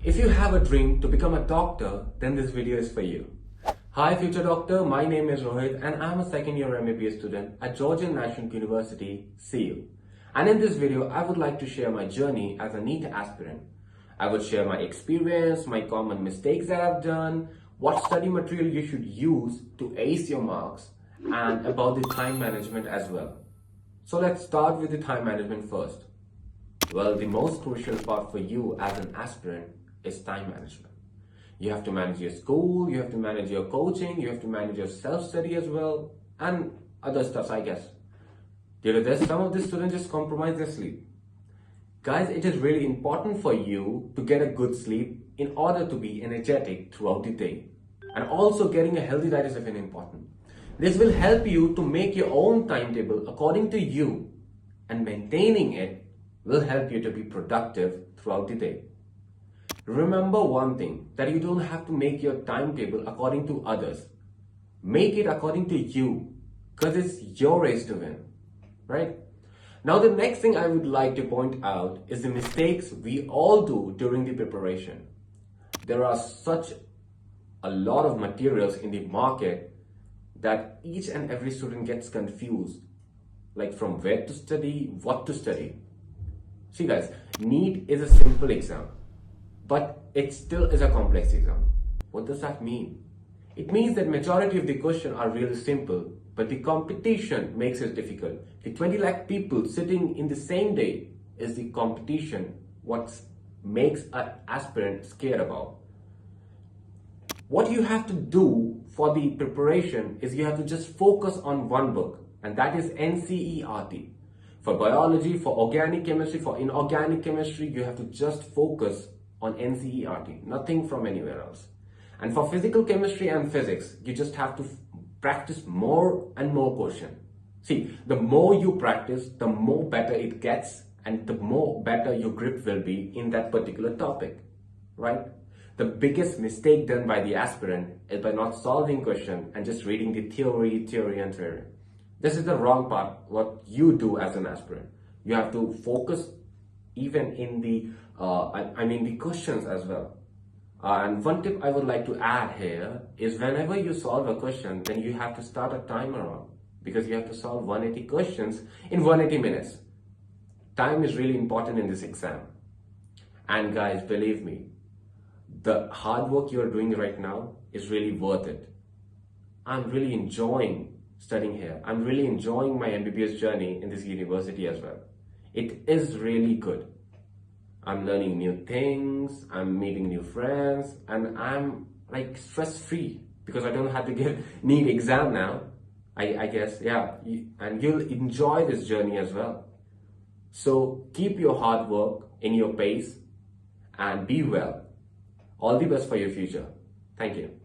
If you have a dream to become a doctor, then this video is for you. Hi future doctor, my name is Rohit and I'm a second year MBBS student at Georgian National University, CU. And in this video, I would like to share my journey as a NEET aspirant. I would share my experience, my common mistakes that I've done, what study material you should use to ace your marks, and about the time management as well. So let's start with the time management first. Well, the most crucial part for you as an aspirant is time management. You have to manage your school, you have to manage your coaching, you have to manage your self-study as well, and other stuff, I guess. Due to this, some of the students just compromise their sleep. Guys, it is really important for you to get a good sleep in order to be energetic throughout the day. And also getting a healthy diet is very important. This will help you to make your own timetable according to you, and maintaining it will help you to be productive throughout the day. Remember one thing, that you don't have to make your timetable according to others. Make it according to you, because it's your race to win, right? Now the next thing I would like to point out is the mistakes we all do during the preparation. There are such a lot of materials in the market that each and every student gets confused, like from where to study, what to study. See guys, NEET is a simple exam, but it still is a complex exam. What does that mean? It means that majority of the questions are really simple, but the competition makes it difficult. The 20 lakh people sitting in the same day is the competition what makes an aspirant scared about. What you have to do for the preparation is you have to just focus on one book, and that is NCERT. For biology, for organic chemistry, for inorganic chemistry, you have to just focus on NCERT, nothing from anywhere else. And for physical chemistry and physics, you just have to practice more and more questions. See, the more you practice, the more better it gets, and the more better your grip will be in that particular topic, right? The biggest mistake done by the aspirant is by not solving question and just reading the theory. This is the wrong part, what you do as an aspirant. You have to focus even in the, the questions as well. And one tip I would like to add here is whenever you solve a question, then you have to start a timer on, because you have to solve 180 questions in 180 minutes. Time is really important in this exam. And guys, believe me, the hard work you're doing right now is really worth it. I'm really enjoying studying here. I'm really enjoying my MBBS journey in this university as well. It is really good. I'm learning new things, I'm meeting new friends, and I'm like stress-free because I don't have to give NEET exam now. I guess, yeah, and you'll enjoy this journey as well. So keep your hard work in your pace and be well. All the best for your future. Thank you.